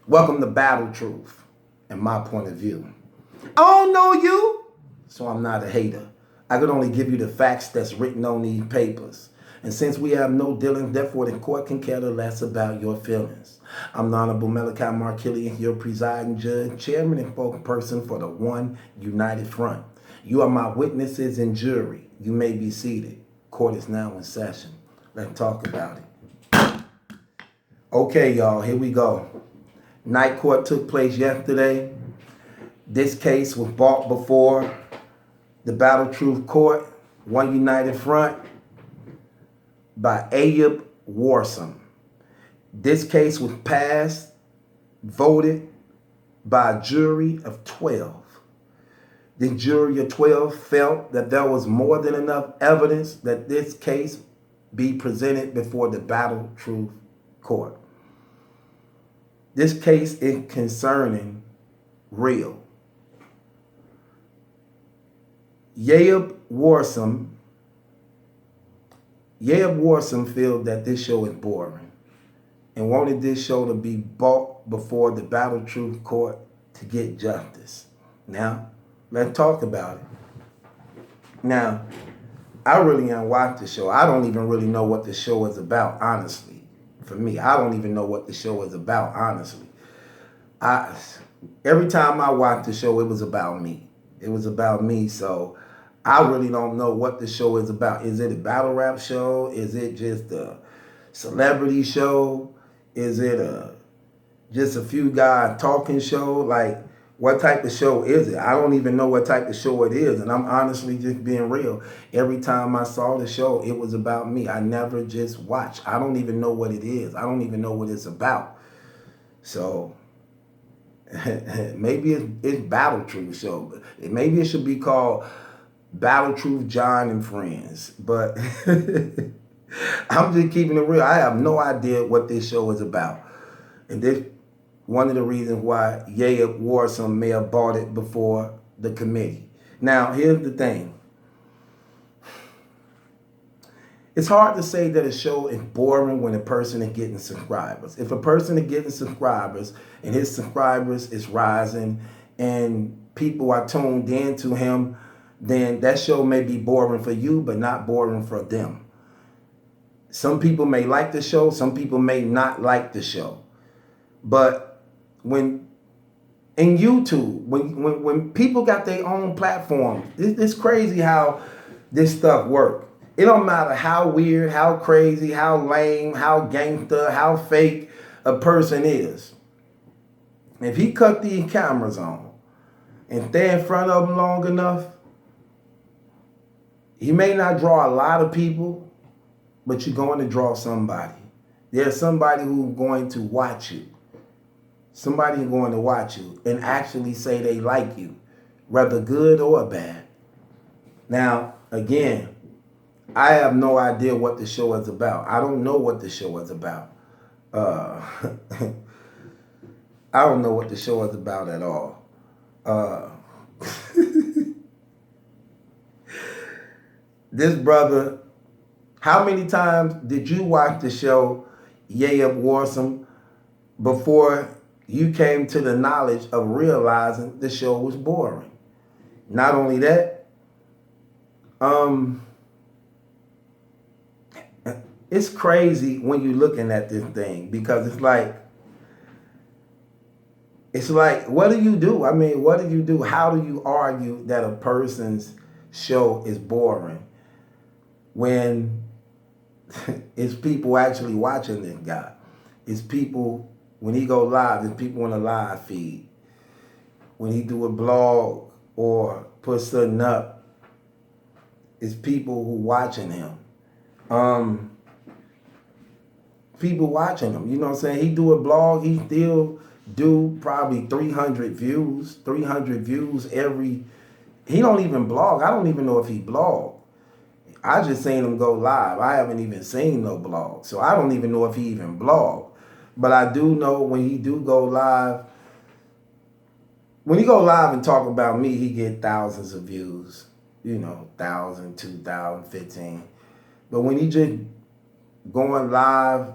Welcome to Battle Truth and my point of view. I don't know you, so I'm not a hater. I could only give you the facts that's written on these papers. And since we have no dealings, therefore the court can care less about your feelings. I'm the Honorable Malachi Markillian, your presiding judge, chairman, and spokesperson for the One United Front. You are my witnesses and jury. You may be seated. Court is now in session. Let's talk about it. Okay, y'all, here we go. Night court took place yesterday. This case was brought before the Battle Truth Court, One United Front, by Ayub Warsom. This case was passed, voted by a jury of 12. The jury of 12 felt that there was more than enough evidence that this case be presented before the Battle Truth Court. This case is concerning real. Ayub Warsom felt that this show is boring and wanted this show to be brought before the Battle Truth Court to get justice. Now, let's talk about it. Now, I really ain't watched the show. I don't even really know what the show is about, honestly. For me, I don't even know what the show is about, honestly. Every time I watched the show, it was about me. It was about me, so I really don't know what the show is about. Is it a battle rap show? Is it just a celebrity show? Is it just a few guys talking show? Like, what type of show is it? I don't even know what type of show it is, and I'm honestly just being real. Every time I saw the show, it was about me. I never just watched. I don't even know what it is. I don't even know what it's about. So maybe it's Battle Truth show. Maybe it should be called Battle Truth John and Friends. But I'm just keeping it real. I have no idea what this show is about. And this one of the reasons why Ayub Warsom may have bought it before the committee. Now, here's the thing. It's hard to say that a show is boring when a person is getting subscribers. If a person is getting subscribers and his subscribers is rising and people are tuned in to him, then that show may be boring for you, but not boring for them. Some people may like the show, some people may not like the show. But when in YouTube, when people got their own platform, it's crazy how this stuff works. It don't matter how weird, how crazy, how lame, how gangster, how fake a person is. If he cut these cameras on and stay in front of them long enough, he may not draw a lot of people, but you're going to draw somebody. There's somebody who's going to watch you. Somebody who's going to watch you and actually say they like you, whether good or bad. Now, again, I have no idea what the show is about. I don't know what the show is about. I don't know what the show is about at all. This brother, how many times did you watch the show Ayub Warsom before you came to the knowledge of realizing the show was boring? Not only that, it's crazy when you're looking at this thing because it's like, what do you do? I mean, what do you do? How do you argue that a person's show is boring when it's people actually watching this guy? It's people, when he go live, it's people on the live feed. When he do a blog or put something up, it's people who watching him. People watching him, you know what I'm saying? He do a blog, he still do probably 300 views every, he don't even blog. I don't even know if he blog. I just seen him go live. I haven't even seen no blog. So I don't even know if he even blog. But I do know when he do go live, when he go live and talk about me, he get thousands of views. You know, 1,000, 2,000, 15. But when he just going live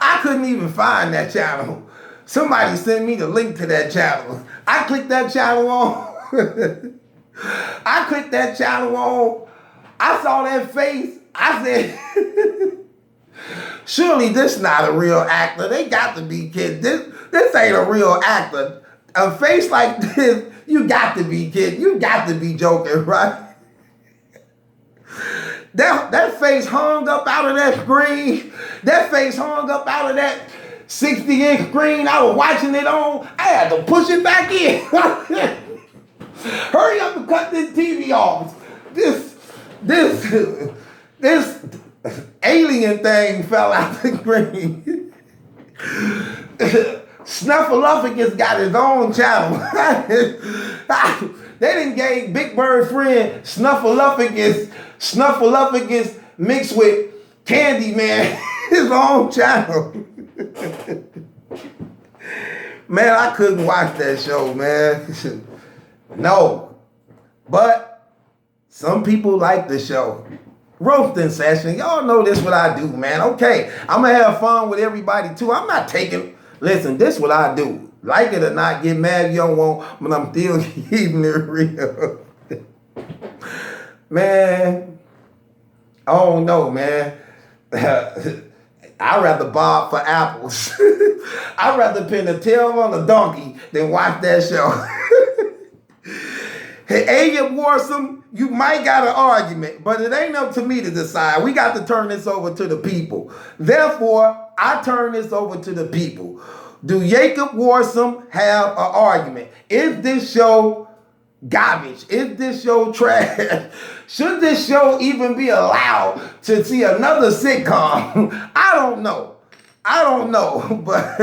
I couldn't even find that channel. Somebody sent me the link to that channel. I clicked that channel on. I clicked that channel on. I saw that face. I said, surely this not a real actor. They got to be kidding. This ain't a real actor. A face like this, you got to be kidding. You got to be joking, right? That face hung up out of that screen. That face hung up out of that 60-inch screen I was watching it on. I had to push it back in. Hurry up and cut this TV off. This alien thing fell out the screen. Snuffleupagus got his own channel. They done gave Big Bird friend Snuffleupagus mixed with Candyman his own channel. Man, I couldn't watch that show, man. No. But some people like the show. Roasting session. Y'all know this what I do, man. Okay, I'm going to have fun with everybody, too. I'm not taking... Listen, this what I do. Like it or not, get mad if you don't want, but I'm still keeping it real. Man, I don't know, man. I'd rather bob for apples. I'd rather pin a tail on a donkey than watch that show. Hey, Ayub Warsome, you might got an argument, but it ain't up to me to decide. We got to turn this over to the people. Therefore, I turn this over to the people. Do Jacob Warsome have an argument? Is this show garbage? Is this show trash? Should this show even be allowed to see another sitcom? I don't know. But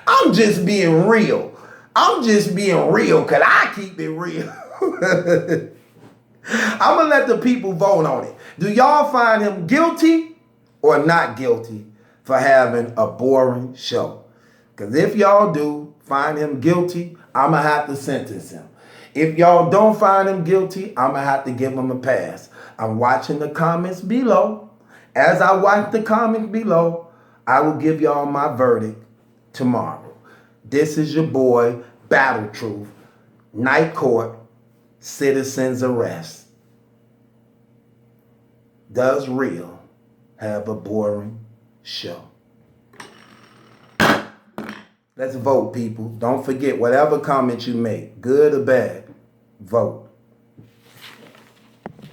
I'm just being real. I'm just being real because I keep it real. I'm going to let the people vote on it. Do y'all find him guilty or not guilty for having a boring show? Because if y'all do, find him guilty, I'm going to have to sentence him. If y'all don't find him guilty, I'm going to have to give him a pass. I'm watching the comments below. As I watch the comments below, I will give y'all my verdict tomorrow. This is your boy, Battle Truth, Night Court, Citizen's Arrest. Does Real have a boring show? Let's vote, people. Don't forget, whatever comment you make, good or bad, vote.